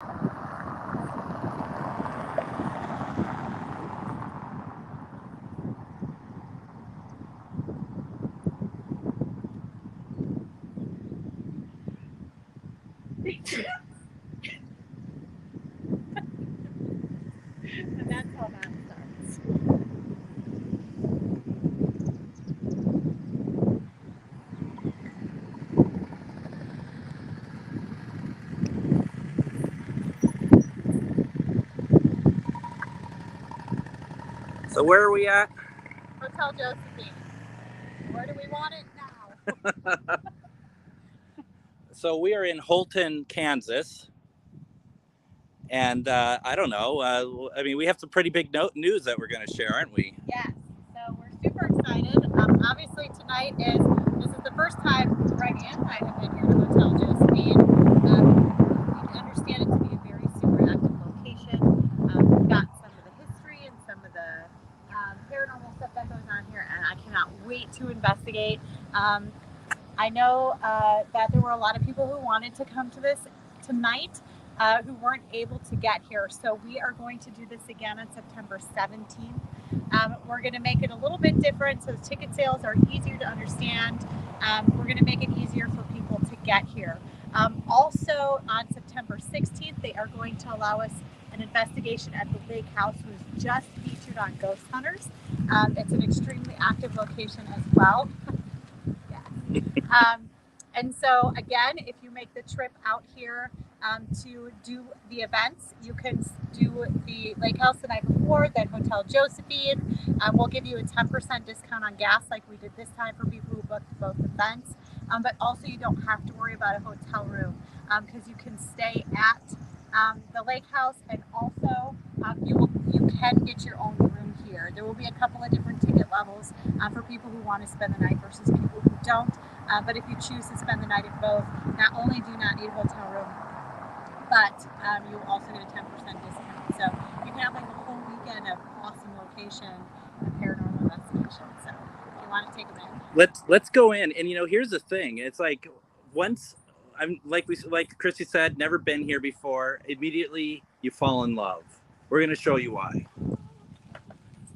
And that's how that starts. So where are we at? Hotel Josephine. Where do we want it now? So we are in Holton, Kansas. And I don't know. I mean, we have some pretty big news that we're going to share, aren't we? Yes. So we're super excited. Obviously, tonight this is the first time Greg and I have been here to Hotel Josephine. We understand it to be a very super active location. We've got some of the history and some of the paranormal stuff that goes on here, and I cannot wait to investigate. I know that there were a lot of people who wanted to come to this tonight who weren't able to get here. So we are going to do this again on September 17th. We're going to make it a little bit different so the ticket sales are easier to understand. We're going to make it easier for people to get here. Also on September 16th, they are going to allow us an investigation at the lake house, who's just featured on Ghost Hunters. It's an extremely active location as well. And so again, if you make the trip out here to do the events, you can do the lake house the night before, then Hotel Josephine. We'll give you a 10% discount on gas like we did this time for people who booked both events. But also you don't have to worry about a hotel room because you can stay at the lake house, and also you can get your own room here. There will be a couple of different ticket levels for people who want to spend the night versus people who don't. But if you choose to spend the night at both, not only do you not need a hotel room, but you also get a 10% discount. So you can have like a whole weekend of awesome location and paranormal investigation. So if you want to take a minute, let's go in. And here's the thing. It's like once I'm like Chrissy said, never been here before. Immediately you fall in love. We're gonna show you why. We're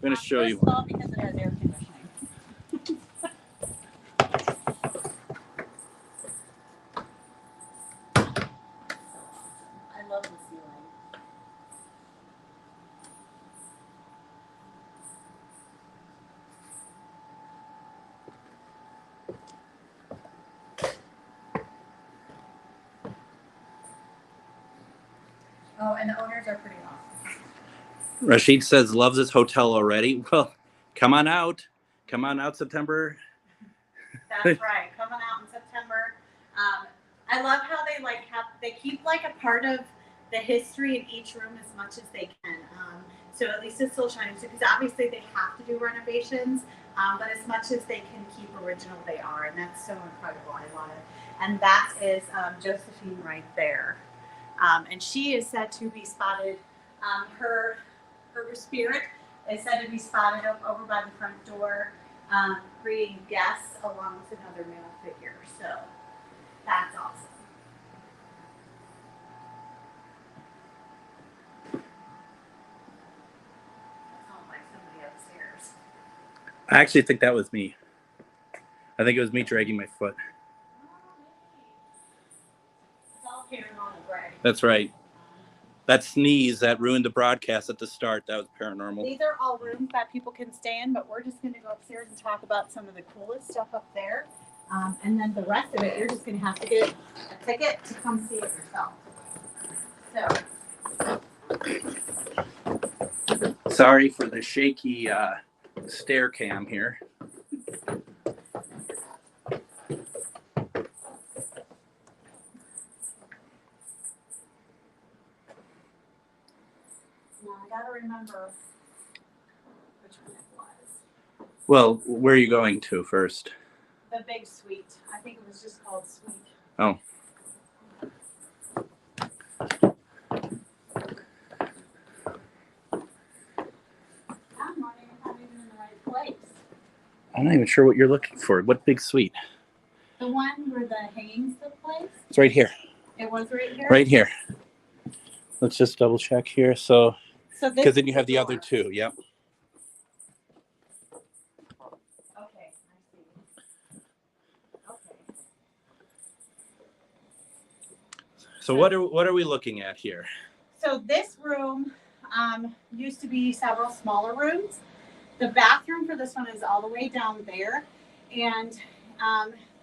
gonna show you why. Because it has air conditioning. I love the ceiling. Oh, and the owners are pretty awesome. Rashid says loves his hotel already. Well, come on out. Come on out September. That's right. Coming out in September. I love how they keep like a part of the history in each room as much as they can. So at least it's still shining, because obviously they have to do renovations, but as much as they can keep original, they are, and that's so incredible. I love it. And that is Josephine right there, and she is said to be spotted. Her spirit is said to be spotted over by the front door, greeting guests along with another male figure. So that's awesome. That sounds like somebody upstairs. I actually think that was me. I think it was me dragging my foot. It's all paranormal, Greg. That's right. That sneeze that ruined the broadcast at the start, that was paranormal. These are all rooms that people can stay in, but we're just going to go upstairs and talk about some of the coolest stuff up there. And then the rest of it, you're just going to have to get a ticket to come see it yourself. So. Sorry for the shaky stair cam here. Gotta remember which one it was. Well, where are you going to first? The big suite. I think it was just called Suite. Oh. I'm not even in the right place. I'm not even sure what you're looking for. What big suite? The one where the hangings took place? It's right here. It was right here? Right here. Let's just double check here. So So this because then you is have the other door. two. Yep. Okay, I see. Okay. So what are we looking at here? So this room used to be several smaller rooms. The bathroom for this one is all the way down there, and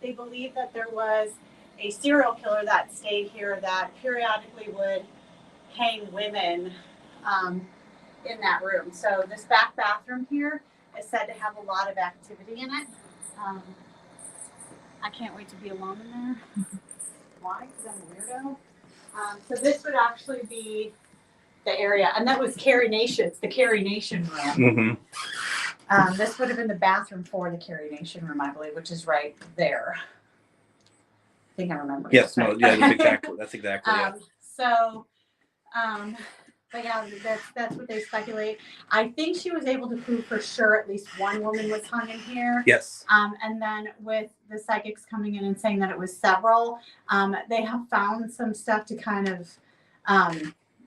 they believe that there was a serial killer that stayed here that periodically would hang women in that room. So this back bathroom here is said to have a lot of activity in it. I can't wait to be alone in there. Why? Because I'm a weirdo. So this would actually be the area, and that was Carrie Nation's, the Carrie Nation room. Mm-hmm. This would have been the bathroom for the Carrie Nation room, I believe, which is right there. I think I remember. Yes, right. no, yeah, that's exactly it. So, but yeah, that's what they speculate. I think she was able to prove for sure at least one woman was hung in here. Yes. And then with the psychics coming in and saying that it was several, they have found some stuff to kind of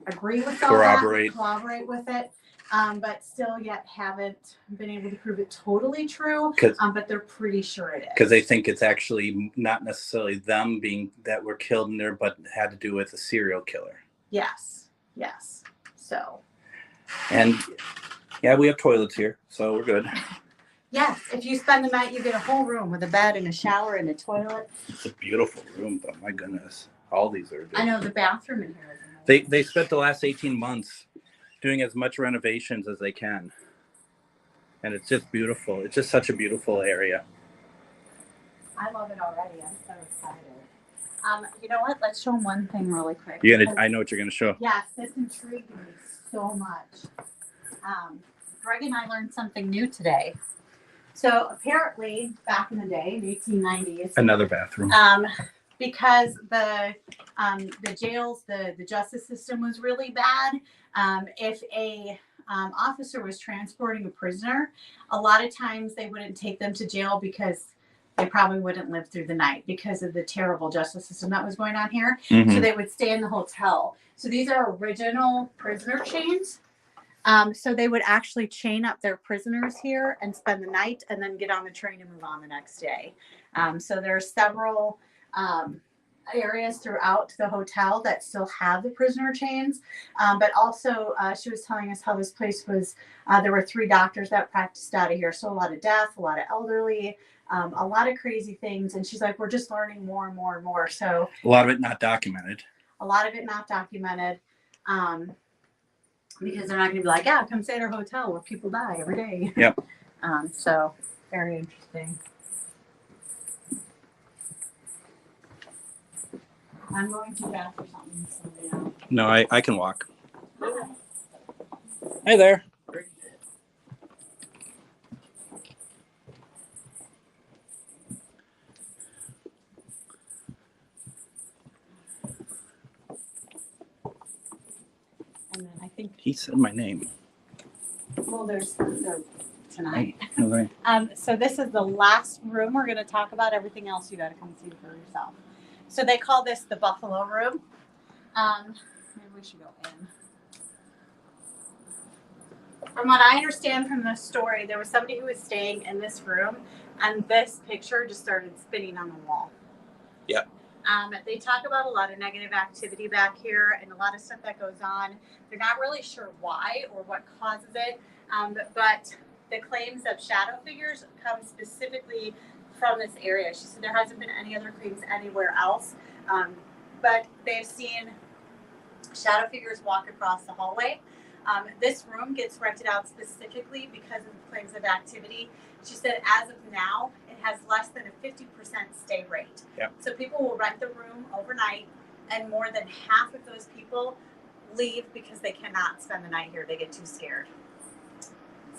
agree with all Corroborate. that, corroborate with it. But still yet haven't been able to prove it totally true. But they're pretty sure it is. Because they think it's actually not necessarily them being that were killed in there, but had to do with a serial killer. Yes. Yes. So. And yeah, we have toilets here, so we're good. Yes, if you spend the night, you get a whole room with a bed and a shower and a toilet. It's a beautiful room, though. My goodness, all these are good. I know the bathroom in here is amazing. They spent the last 18 months doing as much renovations as they can, and it's just beautiful. It's just such a beautiful area. I love it already. I'm so excited. You know what? Let's show them one thing really quick. I know what you're gonna show. Yes, this intrigued me so much. Greg and I learned something new today. So apparently, back in the day, in 1890s, Another bathroom. Because the jails, the justice system was really bad. If a officer was transporting a prisoner, a lot of times they wouldn't take them to jail because they probably wouldn't live through the night because of the terrible justice system that was going on here. Mm-hmm. So they would stay in the hotel. So these are original prisoner chains. So they would actually chain up their prisoners here and spend the night and then get on the train and move on the next day. So there are several areas throughout the hotel that still have the prisoner chains. But also she was telling us how this place was, there were 3 doctors that practiced out of here. So a lot of death, a lot of elderly, a lot of crazy things. And she's like, we're just learning more and more and more. So a lot of it not documented. Because they're not going to be like, yeah, come stay at our hotel where people die every day. Yep. So very interesting. I'm going to bath or something. So, yeah. No, I can walk. Hi there. And then I think he said my name. Well, there's tonight. Okay. So this is the last room we're going to talk about. Everything else you got to come see for yourself. So they call this the Buffalo Room. Maybe we should go in. From what I understand from the story, there was somebody who was staying in this room, and this picture just started spinning on the wall. Yep. They talk about a lot of negative activity back here and a lot of stuff that goes on. They're not really sure why or what causes it, but the claims of shadow figures come specifically from this area. She said there hasn't been any other claims anywhere else, but they've seen shadow figures walk across the hallway. This room gets rented out specifically because of the claims of activity. She said as of now, it has less than a 50% stay rate. Yep. So people will rent the room overnight, and more than half of those people leave because they cannot spend the night here. They get too scared.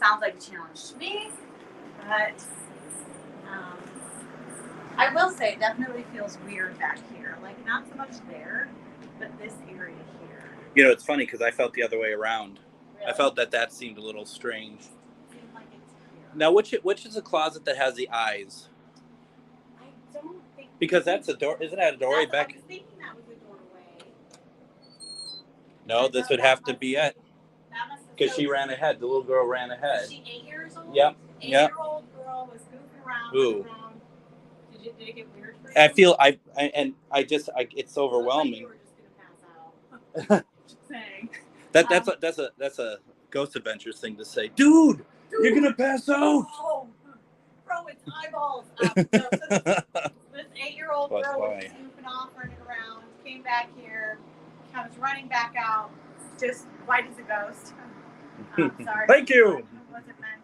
Sounds like a challenge to me, but I will say it definitely feels weird back here. Like not so much there, but this area here. You know, it's funny because I felt the other way around. Really? I felt that seemed a little strange. Seems like it's here. Now, which is the closet that has the eyes? I don't think. Because that's a door. Isn't that a doorway back? I was thinking that was a doorway. No, this would have to be it. Because Because she ran ahead. The little girl ran ahead. Was she 8 years old? Yep. 8-year-old girl was goofing around. Ooh. Did it get weird for you? I feel it's overwhelming. You were just gonna pass out. Just saying. That's a Ghost Adventures thing to say. Dude, you're gonna pass out. Oh, bro, it's eyeballs up. So this 8-year-old girl was goofing off, running around, came back here, comes running back out, just white as a ghost. Sorry. Thank you. It wasn't meant.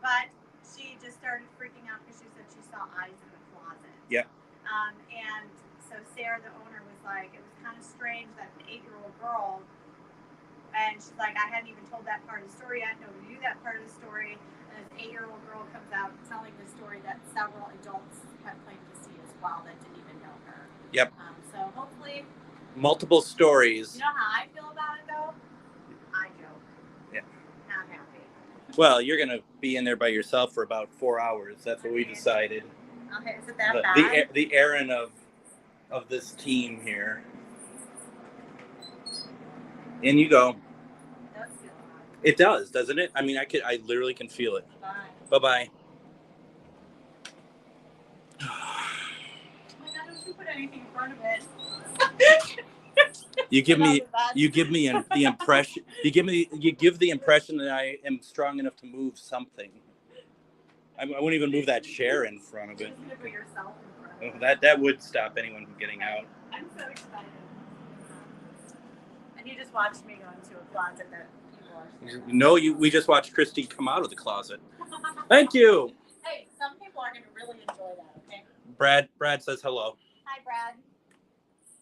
But she just started freaking out because she said she saw eyes in the closet. Yeah. And so Sarah, the owner, was like, it was kind of strange that an 8-year-old girl, and she's like, I hadn't even told that part of the story yet. Nobody knew that part of the story. And this 8-year-old girl comes out telling the story that several adults have claimed to see as well that didn't even know her. Yep. So hopefully. Multiple stories. You know how I feel about it, though? I joke. Yeah. Not happy. Well, you're going to be in there by yourself for about 4 hours. That's what we decided. Okay, is it that bad? The errand of this team here. In you go. It does feel hot. It does, doesn't it? I mean, I literally can feel it. Bye. Bye-bye. Oh my God, don't you put anything in front of it. You give the impression that I am strong enough to move something. I wouldn't even move that chair in front of it. Just gonna put yourself in front of it. That would stop anyone from getting out. I'm so excited. And you just watched me go into a closet that people are. No, we just watched Christy come out of the closet. Thank you. Hey, some people are going to really enjoy that. Okay. Brad says hello. Hi, Brad.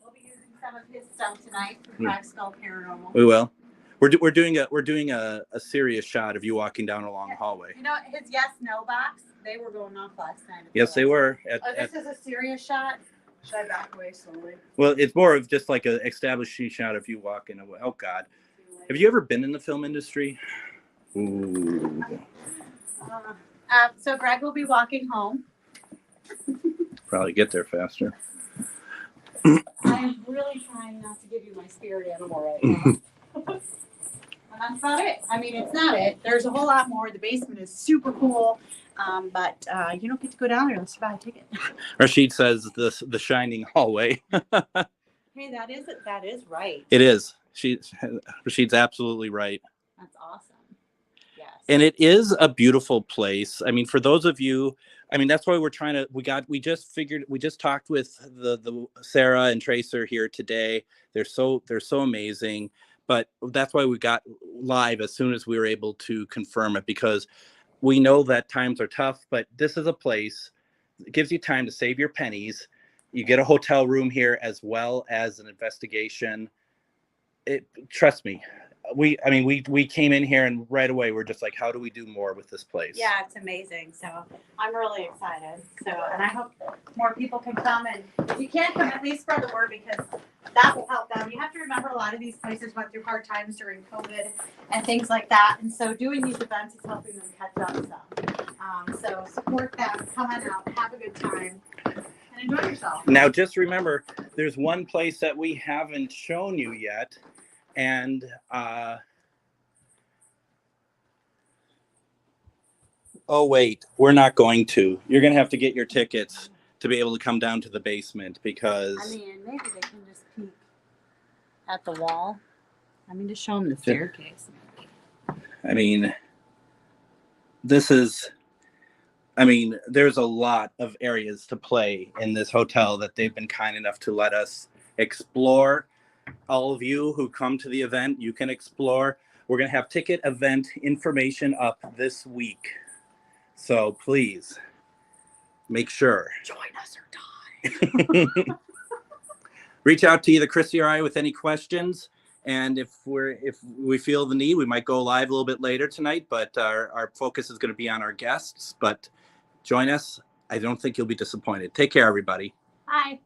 We'll be using some of his stuff tonight for Black Skull Paranormal. We will. We're doing a serious shot of you walking down a long hallway. You know his yes/no box. They were going off last night. Yes, they were. This is a serious shot. Should I back away slowly? Well, it's more of just like an established shot of you walking away. Oh God, have you ever been in the film industry? Ooh. So Greg will be walking home. Probably get there faster. I'm really trying not to give you my spirit animal right now. And that's about it. I mean, it's not it. There's a whole lot more. The basement is super cool, but you don't get to go down there unless you buy a ticket. Rashid says the shining hallway. Hey, that is right. It is. Rashid's absolutely right. That's awesome. Yes. And it is a beautiful place. I mean, for those of you, I mean, that's why we're trying to. We just talked with the Sarah and Tracer here today. They're so amazing. But that's why we got live as soon as we were able to confirm it, because we know that times are tough, but this is a place that gives you time to save your pennies. You get a hotel room here as well as an investigation. Trust me, we came in here and right away we're just like, how do we do more with this place? Yeah, it's amazing. So I'm really excited. And I hope more people can come, and if you can't come, at least spread the word, because that will help them. You have to remember, a lot of these places went through hard times during COVID and things like that. And so doing these events is helping them catch up some. So support them, come on out, have a good time, and enjoy yourself. Now, just remember, there's one place that we haven't shown you yet. And oh, wait, we're not going to. You're going to have to get your tickets to be able to come down to the basement, because I mean, maybe they can just peek at the wall. I mean, just show them the staircase. I mean, there's a lot of areas to play in this hotel that they've been kind enough to let us explore. All of you who come to the event, you can explore. We're going to have ticket event information up this week. So please make sure. Join us or die. Reach out to either Chrissy or I with any questions. And if we feel the need, we might go live a little bit later tonight, but our focus is going to be on our guests. But join us. I don't think you'll be disappointed. Take care, everybody. Bye.